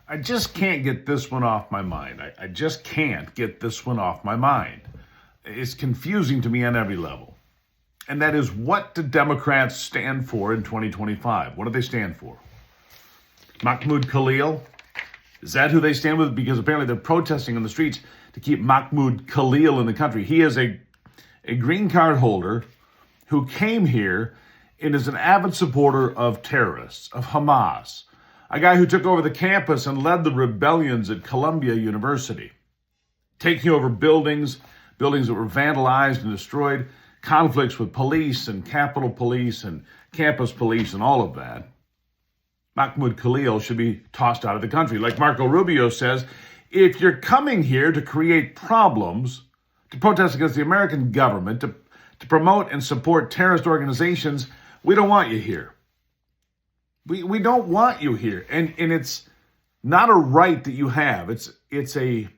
I just can't get this one off my mind. I just can't get this one off my mind. It's confusing to me on every level. And that is, what do Democrats stand for in 2025? What do they stand for? Mahmoud Khalil? Is that who they stand with? Because apparently they're protesting on the streets to keep Mahmoud Khalil in the country. He is a green card holder who came here and is an avid supporter of terrorists, of Hamas, a guy who took over the campus and led the rebellions at Columbia University, taking over buildings that were vandalized and destroyed, conflicts with police and Capitol Police and campus police and all of that. Mahmoud Khalil should be tossed out of the country. Like Marco Rubio says, if you're coming here to create problems, to protest against the American government, to promote and support terrorist organizations, we don't want you here. We don't want you here. And it's not a right that you have. It's a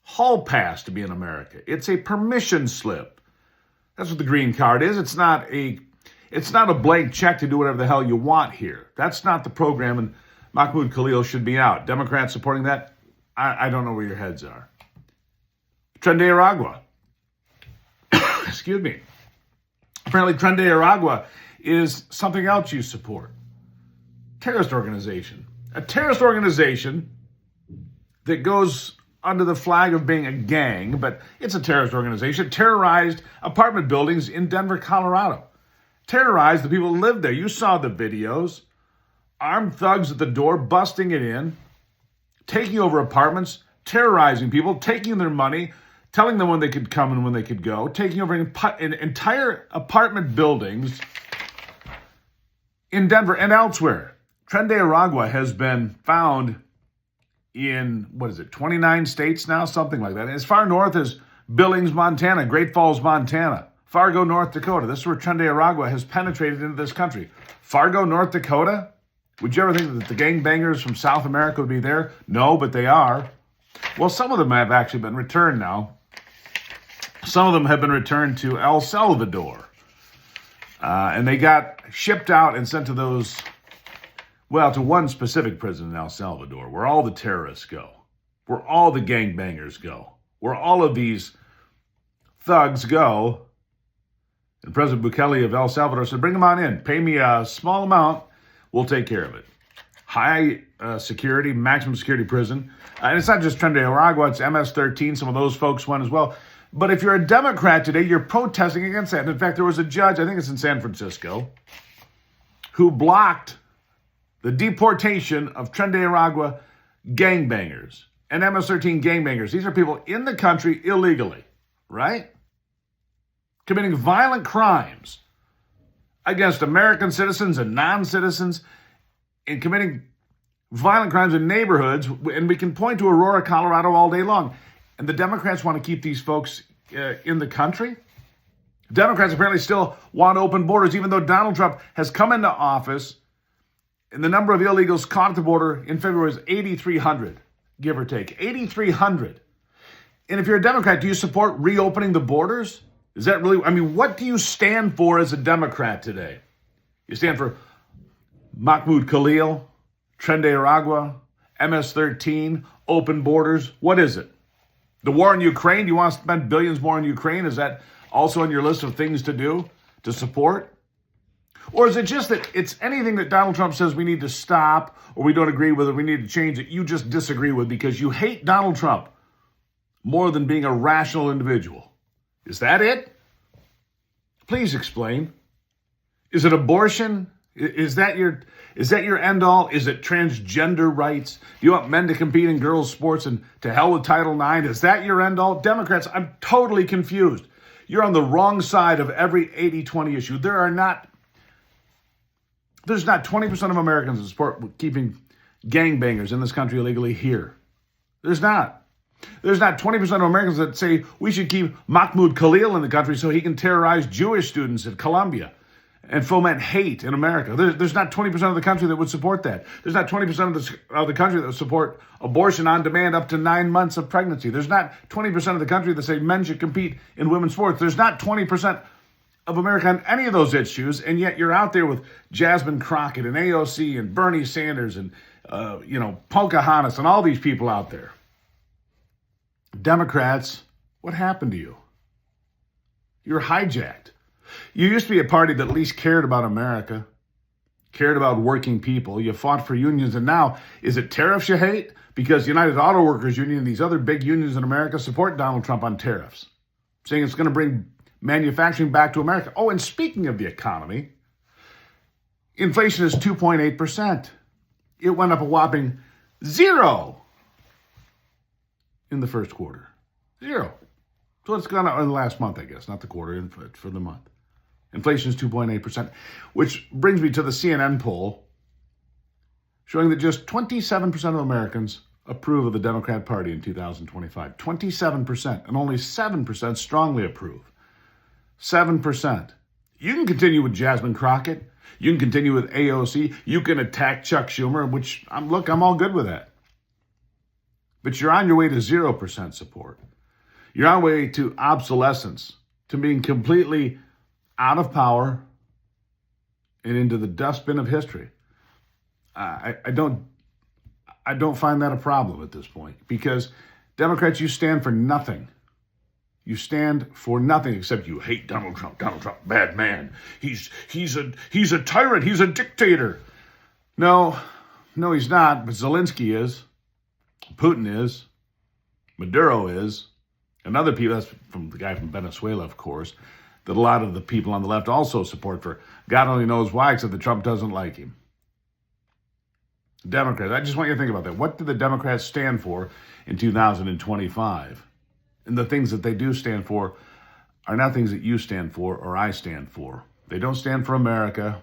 hall pass to be in America. It's a permission slip. That's what the green card is. It's not a blank check to do whatever the hell you want here. That's not the program, and Mahmoud Khalil should be out. Democrats supporting that? I don't know where your heads are. Tren de Aragua. Excuse me. Apparently, Tren de Aragua is something else you support. Terrorist organization. A terrorist organization that goes under the flag of being a gang, but it's a terrorist organization, terrorized apartment buildings in Denver, Colorado. Terrorized the people who lived there. You saw the videos. Armed thugs at the door, busting it in, taking over apartments, terrorizing people, taking their money, telling them when they could come and when they could go, taking over entire apartment buildings in Denver and elsewhere. Tren de Aragua has been found in, 29 states now? Something like that. As far north as Billings, Montana, Great Falls, Montana, Fargo, North Dakota. This is where Tren de Aragua has penetrated into this country. Fargo, North Dakota? Would you ever think that the gangbangers from South America would be there? No, but they are. Well, some of them have actually been returned now. Some of them have been returned to El Salvador. And they got shipped out and sent to to one specific prison in El Salvador, where all the terrorists go, where all the gangbangers go, where all of these thugs go. And President Bukele of El Salvador said, bring them on in. Pay me a small amount. We'll take care of it. High security, maximum security prison. And it's not just Tren de Aragua, it's MS-13. Some of those folks went as well. But if you're a Democrat today, you're protesting against that. And in fact, there was a judge, I think it's in San Francisco, who blocked the deportation of Tren de Aragua gangbangers and MS-13 gangbangers. These are people in the country illegally, right? Committing violent crimes against American citizens and non-citizens, and committing violent crimes in neighborhoods. And we can point to Aurora, Colorado all day long. And the Democrats want to keep these folks in the country. Democrats apparently still want open borders, even though Donald Trump has come into office. And the number of illegals caught at the border in February is 8,300, give or take. 8,300. And if you're a Democrat, do you support reopening the borders? Is that really, what do you stand for as a Democrat today? You stand for Mahmoud Khalil, Tren de Aragua, MS-13, open borders? What is it? The war in Ukraine? Do you want to spend billions more in Ukraine? Is that also on your list of things to do, to support? Or is it just that it's anything that Donald Trump says we need to stop, or we don't agree with, or we need to change it, you just disagree with because you hate Donald Trump more than being a rational individual? Is that it? Please explain. Is it abortion? Is that your end all? Is it transgender rights? Do you want men to compete in girls' sports and to hell with Title IX? Is that your end all? Democrats, I'm totally confused. You're on the wrong side of every 80-20 issue. There's not 20% of Americans that support keeping gangbangers in this country illegally here. There's not. There's not 20% of Americans that say we should keep Mahmoud Khalil in the country so he can terrorize Jewish students at Columbia and foment hate in America. There's not 20% of the country that would support that. There's not 20% of the country that would support abortion on demand up to 9 months of pregnancy. There's not 20% of the country that say men should compete in women's sports. There's not 20% of America on any of those issues, and yet you're out there with Jasmine Crockett and AOC and Bernie Sanders and Pocahontas and all these people out there. Democrats, what happened to you? You're hijacked. You used to be a party that at least cared about America, cared about working people. You fought for unions, and now, is it tariffs you hate? Because the United Auto Workers Union and these other big unions in America support Donald Trump on tariffs, saying it's going to bring manufacturing back to America. Oh, and speaking of the economy, inflation is 2.8%. It went up a whopping 0 in the first quarter. 0. So it's gone up in the last month, I guess, not the quarter, for the month. Inflation is 2.8%, which brings me to the CNN poll showing that just 27% of Americans approve of the Democrat Party in 2025. 27%, and only 7% strongly approve. 7%. You can continue with Jasmine Crockett. You can continue with AOC. You can attack Chuck Schumer, which, I'm all good with that. But you're on your way to 0% support. You're on your way to obsolescence, to being completely out of power and into the dustbin of history. I don't find that a problem at this point, because Democrats, you stand for nothing. You stand for nothing except you hate Donald Trump. Donald Trump, bad man. He's a tyrant. He's a dictator. No, he's not. But Zelensky is. Putin is. Maduro is. And other people, that's from the guy from Venezuela, of course, that a lot of the people on the left also support for. God only knows why, except that Trump doesn't like him. Democrats, I just want you to think about that. What do the Democrats stand for in 2025? And the things that they do stand for are not things that you stand for or I stand for. They don't stand for America,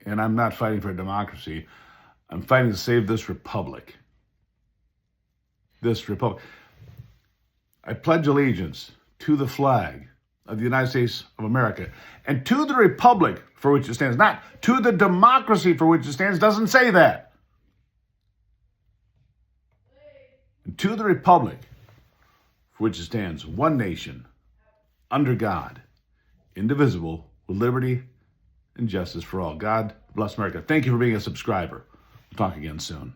and I'm not fighting for democracy. I'm fighting to save this republic. This republic. I pledge allegiance to the flag of the United States of America and to the republic for which it stands, not to the democracy for which it stands. Doesn't say that. And to the republic for which it stands, one nation, under God, indivisible, with liberty and justice for all. God bless America. Thank you for being a subscriber. We'll talk again soon.